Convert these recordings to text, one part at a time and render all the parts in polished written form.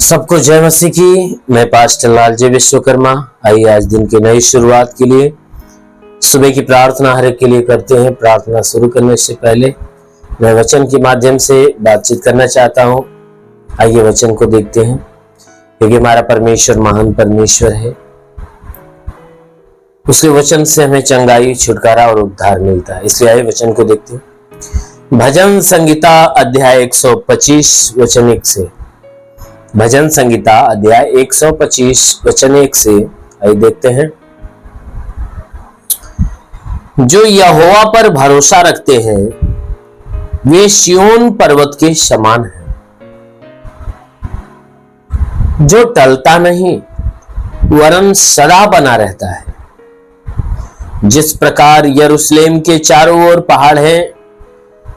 सबको जय मसीह की। मैं पास्टर लालजी विश्वकर्मा। आइए आज दिन की नई शुरुआत के लिए सुबह की प्रार्थना हर एक के लिए करते हैं। प्रार्थना शुरू करने से पहले मैं वचन के माध्यम से बातचीत करना चाहता हूं। आइए वचन को देखते हैं, क्योंकि हमारा परमेश्वर महान परमेश्वर है। उसके वचन से हमें चंगाई, छुटकारा और उद्धार मिलता है। इसलिए आइए वचन को देखते हैं। भजन संगीता अध्याय 125 वचन 1 से। भजन संगीता अध्याय 125 वचन 1 से आइए देखते हैं। जो यहोवा पर भरोसा रखते हैं वे सिय्योन पर्वत के समान हैं, जो टलता नहीं वरन सदा बना रहता है। जिस प्रकार यरूशलेम के चारों ओर पहाड़ हैं,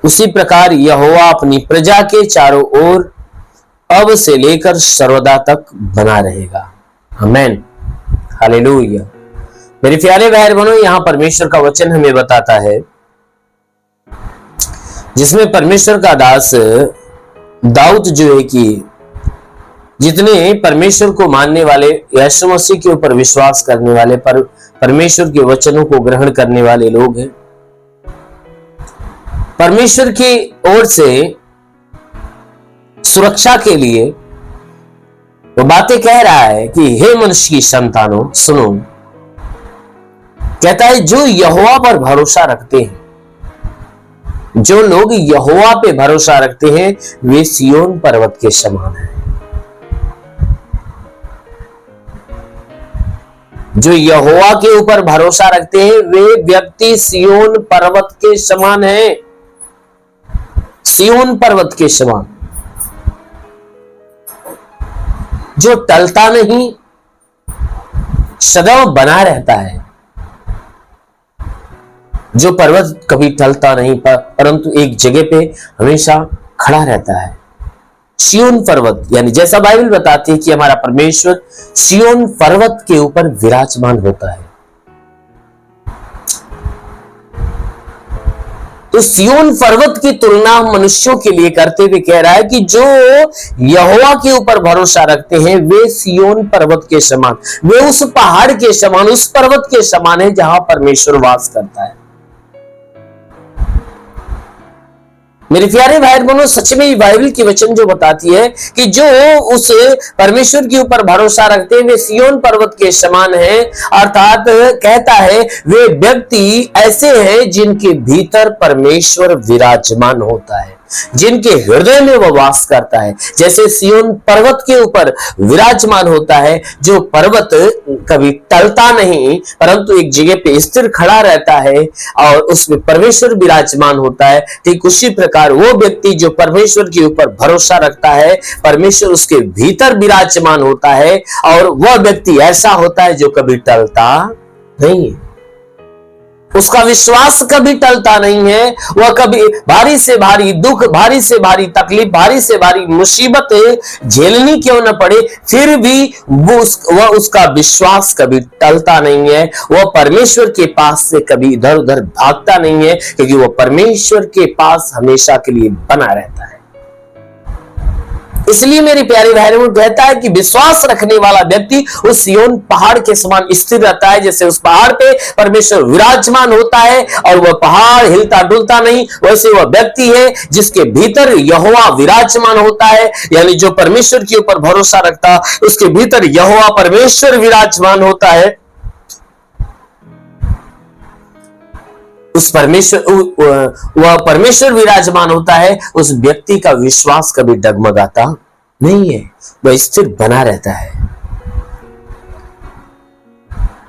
उसी प्रकार यहोवा अपनी प्रजा के चारों ओर अब से लेकर सर्वदा तक बना रहेगा। आमीन, हालेलुया। मेरे प्यारे भाई बहनों, यहां परमेश्वर का वचन हमें बताता है, जिसमें परमेश्वर का दास दाऊद जो है कि जितने परमेश्वर को मानने वाले, यीशु मसीह के ऊपर विश्वास करने वाले, परमेश्वर के वचनों को ग्रहण करने वाले लोग हैं, परमेश्वर की ओर से सुरक्षा के लिए वो बातें कह रहा है कि हे मनुष्य की संतानों सुनो। कहता है जो यहोवा पर भरोसा रखते हैं, जो लोग यहोवा पे भरोसा रखते हैं वे सिय्योन पर्वत के समान हैं। जो यहोवा के ऊपर भरोसा रखते हैं वे व्यक्ति सिय्योन पर्वत के समान हैं। सिय्योन पर्वत के समान, जो टलता नहीं, सदैव बना रहता है। जो पर्वत कभी टलता नहीं परंतु एक जगह पे हमेशा खड़ा रहता है। सिय्योन पर्वत, यानी जैसा बाइबल बताती है कि हमारा परमेश्वर सिय्योन पर्वत के ऊपर विराजमान होता है। तो सिय्योन पर्वत की तुलना मनुष्यों के लिए करते हुए कह रहा है कि जो यहोवा के ऊपर भरोसा रखते हैं वे सिय्योन पर्वत के समान, वे उस पहाड़ के समान, उस पर्वत के समान है जहां परमेश्वर वास करता है। मेरे प्यारे भाई बहनों, सच में ही बाइबल की वचन जो बताती है कि जो उस परमेश्वर के ऊपर भरोसा रखते हैं वे सिय्योन पर्वत के समान हैं। अर्थात कहता है वे व्यक्ति ऐसे हैं जिनके भीतर परमेश्वर विराजमान होता है, जिनके हृदय में वह वास करता है। जैसे सिय्योन पर्वत के ऊपर विराजमान होता है, जो पर्वत कभी टलता नहीं परंतु एक जगह पे स्थिर खड़ा रहता है और उसमें परमेश्वर विराजमान होता है। ठीक उसी प्रकार वो व्यक्ति जो परमेश्वर के ऊपर भरोसा रखता है, परमेश्वर उसके भीतर विराजमान होता है और वह व्यक्ति ऐसा होता है जो कभी टलता नहीं है। उसका विश्वास कभी टलता नहीं है। वह कभी भारी से भारी दुख, भारी से भारी तकलीफ, भारी से भारी मुसीबत झेलनी क्यों न पड़े, फिर भी वह उसका विश्वास कभी टलता नहीं है। वह परमेश्वर के पास से कभी इधर उधर भागता नहीं है, क्योंकि वह परमेश्वर के पास हमेशा के लिए बना रहता है। इसलिए मेरे प्यारे भाइयों, कहता है कि विश्वास रखने वाला व्यक्ति उस सिय्योन पहाड़ के समान स्थिर रहता है। जैसे उस पहाड़ पे परमेश्वर विराजमान होता है और वह पहाड़ हिलता डुलता नहीं, वैसे वह व्यक्ति है जिसके भीतर यहोवा विराजमान होता है। यानी जो परमेश्वर के ऊपर भरोसा रखता है उसके भीतर यहोवा परमेश्वर विराजमान होता है। उस वह परमेश्वर विराजमान होता है। उस व्यक्ति का विश्वास कभी डगमगाता नहीं है, वह स्थिर बना रहता है।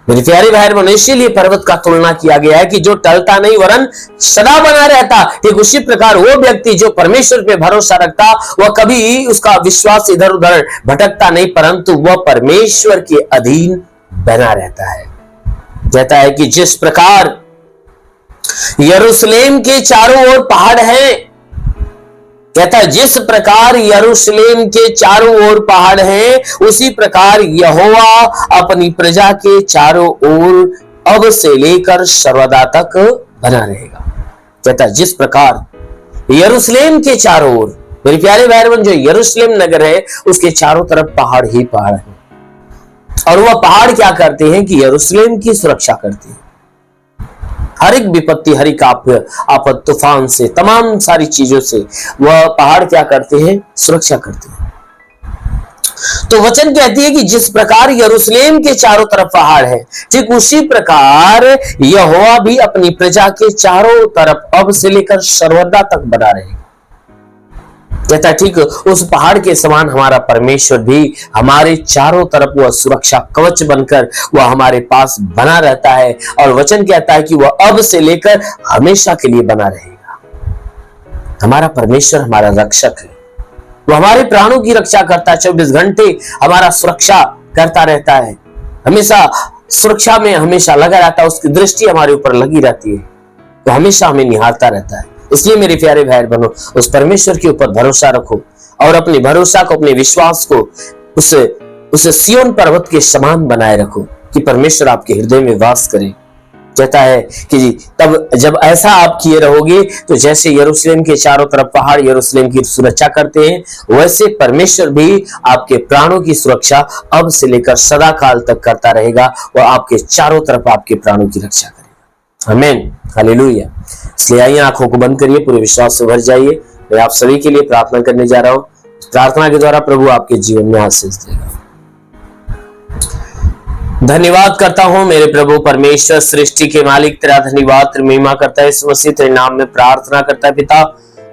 मेरे प्यारे भाई बहनों, इसीलिए पर्वत का तुलना किया गया है कि जो टलता नहीं वरन सदा बना रहता। ठीक उसी प्रकार वो व्यक्ति जो परमेश्वर पे भरोसा रखता वह कभी उसका विश्वास इधर उधर भटकता नहीं परंतु वह परमेश्वर के अधीन बना रहता है। कहता है कि जिस प्रकार यरूशलेम के चारों ओर पहाड़ हैं, कहता है जिस प्रकार यरूशलेम के चारों ओर पहाड़ हैं उसी प्रकार यहोवा अपनी प्रजा के चारों ओर अब से लेकर सर्वदा तक बना रहेगा। कहता है जिस प्रकार यरूशलेम के चारों ओर मेरे प्यारे भाई बहन, जो यरूशलेम नगर है उसके चारों तरफ पहाड़ ही पहाड़ है, और वह पहाड़ क्या करते हैं कि यरूशलेम की सुरक्षा करते हैं। हर एक विपत्ति, हर एक आफत, तूफान से, तमाम सारी चीजों से वह पहाड़ क्या करते हैं, सुरक्षा करते हैं। तो वचन कहती है कि जिस प्रकार यरूशलेम के चारों तरफ पहाड़ है, ठीक उसी प्रकार यहोवा भी अपनी प्रजा के चारों तरफ अब से लेकर सर्वदा तक बना रहेगा। कहता ठीक उस पहाड़ के समान हमारा परमेश्वर भी हमारे चारों तरफ वह सुरक्षा कवच बनकर वह हमारे पास बना रहता है, और वचन कहता है कि वह अब से लेकर हमेशा के लिए बना रहेगा। हमारा परमेश्वर हमारा रक्षक है, वो हमारे प्राणों की रक्षा करता है, 24 घंटे हमारा सुरक्षा करता रहता है, हमेशा सुरक्षा में हमेशा लगा रहता है, उसकी दृष्टि हमारे ऊपर लगी रहती है, तो हमेशा हमें निहारता रहता है। इसलिए मेरे प्यारे भाई बहनों, उस परमेश्वर के ऊपर भरोसा रखो और अपने भरोसा को, अपने विश्वास को उस सिय्योन पर्वत के समान बनाए रखो कि परमेश्वर आपके हृदय में वास करे। कहता है कि तब जब ऐसा आप किए रहोगे तो जैसे यरूशलेम के चारों तरफ पहाड़ यरूशलेम की सुरक्षा करते हैं, वैसे परमेश्वर भी आपके प्राणों की सुरक्षा अब से लेकर सदा काल तक करता रहेगा। वह आपके चारों तरफ आपके प्राणों की रक्षा करेगा। आमीन, हालेलुया। इसलिए आइए आंखों को बंद करिए, पूरे विश्वास से भर जाइए। मैं आप सभी के लिए प्रार्थना करने जा रहा हूं। प्रार्थना के द्वारा प्रभु आपके जीवन में आशीष देगा। धन्यवाद करता हूं मेरे प्रभु परमेश्वर, सृष्टि के मालिक, तेरा धन्यवाद, तेरी महिमा करता है। इस मसीह तेरे नाम में प्रार्थना करता है पिता,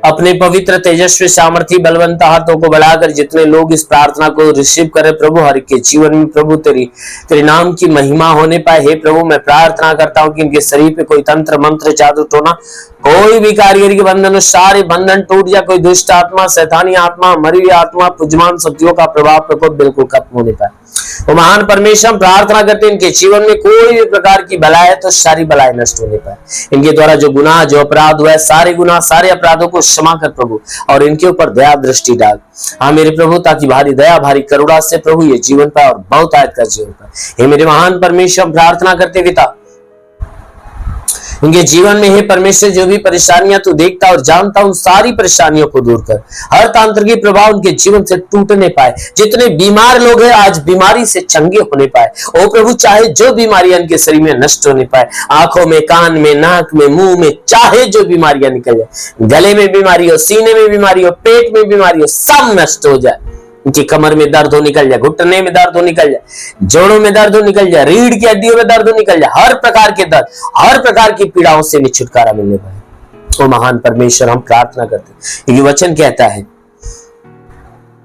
अपने पवित्र तेजस्वी सामर्थी बलवंत हाथों को बढ़ाकर जितने लोग इस प्रार्थना को रिसीव करे प्रभु, हर एक के जीवन में प्रभु तेरे नाम की महिमा होने पाए। हे प्रभु, मैं प्रार्थना करता हूं कि इनके शरीर पे कोई तंत्र मंत्र जादू टोना, कोई भी कारीगर के बंधन, सारे बंधन टूट जाए। कोई दुष्ट आत्मा, शैतानी आत्मा, मरी हुई आत्मा, पुजमान शक्तियों का प्रभाव प्रकोप बिल्कुल खत्म होने पाए। वो महान परमेश्वर, हम प्रार्थना करते हैं इनके जीवन में कोई भी प्रकार की बलाय तो सारी बलाय नष्ट होने पाए। इनके द्वारा जो गुनाह, जो अपराध हुआ है, सारे गुनाह, सारे अपराधों को क्षमा कर प्रभु, और इनके ऊपर दया दृष्टि डाल। हाँ मेरे प्रभु, ताकि भारी दया, भारी करुणा से प्रभु ये जीवन पाए और बहुत आयत का जीवन पाए। हे मेरे महान परमेश्वर, प्रार्थना करते पिता, इनके जीवन में हे परमेश्वर जो भी परेशानियां तू देखता और जानता, उन सारी परेशानियों को दूर कर। हर तांत्रिकी प्रभाव उनके जीवन से टूटने पाए। जितने बीमार लोग हैं आज बीमारी से चंगे होने पाए। ओ प्रभु, चाहे जो बीमारियां इनके शरीर में नष्ट होने पाए, आंखों में, कान में, नाक में, मुंह में, चाहे जो बीमारियां निकल जाए, गले में बीमारी हो, सीने में बीमारी हो, पेट में बीमारी हो, सब नष्ट हो जाए। उनकी कमर में दर्द हो निकल जाए, घुटने में दर्द हो निकल जाए, जोड़ों में दर्द हो निकल जाए, रीढ़ की हड्डियों में दर्द हो निकल जाए, हर प्रकार के दर्द, हर प्रकार की पीड़ाओं से छुटकारा मिलने पाए। ओ महान परमेश्वर, हम प्रार्थना करते हैं। ये वचन कहता है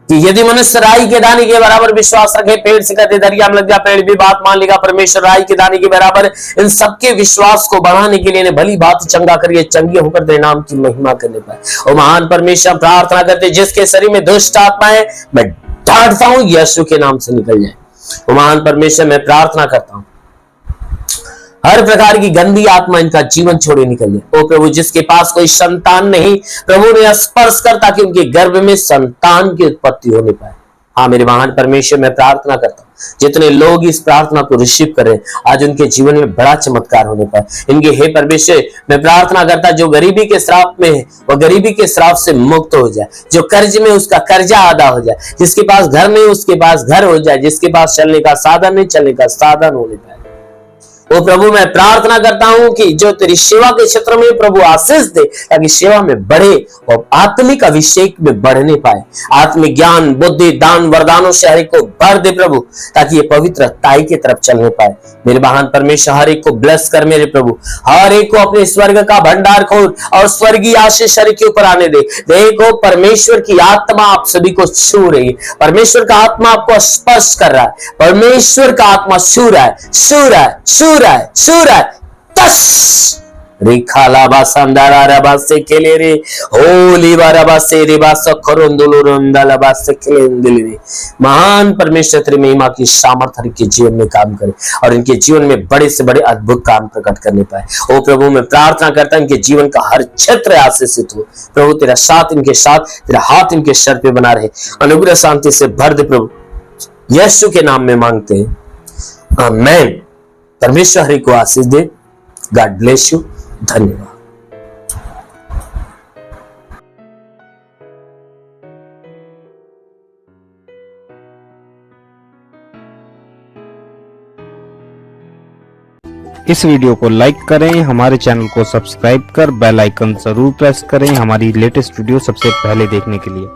कि यदि मनुष्य राई के दाने के बराबर विश्वास रखे, पेड़ से कहते दरिया में लग जा, पेड़ भी बात मान लेगा। परमेश्वर राई के दाने के बराबर इन सबके विश्वास को बढ़ाने के लिए भली बात चंगा करिए, चंगे होकर तेरे नाम की महिमा करने पाए। और महान परमेश्वर, प्रार्थना करते जिसके शरीर में दुष्ट आत्मा है, मैं डांटता हूं यीशु के नाम से निकल जाए। और महान परमेश्वर, मैं प्रार्थना करता हूं हर प्रकार की गंदी आत्मा इनका जीवन छोड़े निकल जाए। ओ प्रभु, जिसके पास कोई संतान नहीं, प्रभु ने स्पर्श कर ताकि उनके गर्भ में संतान की उत्पत्ति होने पाए। हाँ मेरे महान परमेश्वर, मैं प्रार्थना करता हूँ जितने लोग इस प्रार्थना को रिसीव कर रहे हैं, आज उनके जीवन में बड़ा चमत्कार होने पाए। इनके हे परमेश्वर, मैं प्रार्थना करता जो गरीबी के श्राप में है वह गरीबी के श्राप से मुक्त हो जाए, जो कर्ज में उसका कर्जा अदा हो जाए, जिसके पास घर नहीं उसके पास घर हो जाए, जिसके पास चलने का साधन नहीं चलने का साधन होने पाए। ओ प्रभु, मैं प्रार्थना करता हूं कि जो तेरी सेवा के क्षेत्र में प्रभु आशीष दे, ताकि सेवा में बढ़े और आत्मिक अभिषेक में बढ़ने पाए। आत्मिक ज्ञान, बुद्धि, दान, वरदानों से हर एक को भर दे प्रभु, ताकि ये पवित्र ताई की तरफ चलने पाए। मेरे महान परमेश्वर, हर एक को ब्लेस कर मेरे प्रभु, हर एक को अपने स्वर्ग का भंडार खोल और स्वर्गीय आशीष हर एक के ऊपर आने दे। देखो परमेश्वर की आत्मा आप सभी को छू रही है, परमेश्वर का आत्मा आपको स्पर्श कर रहा है, परमेश्वर का आत्मा छू रहा है, छू रहा है, छू रहा है, छू रहा है। तस रिखाला बासंदारा रबासे केले रे होली बारबासे रे बासखरोंदुलो रोंदाला बासे केलेंदिले रे। महान परमेश्वर तेरी महिमा की सामर्थ्य के जीवन में काम करे और इनके जीवन में बड़े से बड़े अद्भुत काम प्रकट करने पाए। ओ प्रभु, मैं प्रार्थना करता हूं इनके जीवन का हर क्षेत्र आशीषित हो प्रभु, तेरा साथ इनके साथ, तेरा हाथ इनके सर पे बना रहे, अनुग्रह शांति से भर दे प्रभु, यीशु के नाम में मांगते हैं, आमीन। परमेश्वर हरि को आशीष दे। God bless you. धन्यवाद। इस वीडियो को लाइक करें, हमारे चैनल को सब्सक्राइब कर बेल आइकन जरूर प्रेस करें हमारी लेटेस्ट वीडियो सबसे पहले देखने के लिए।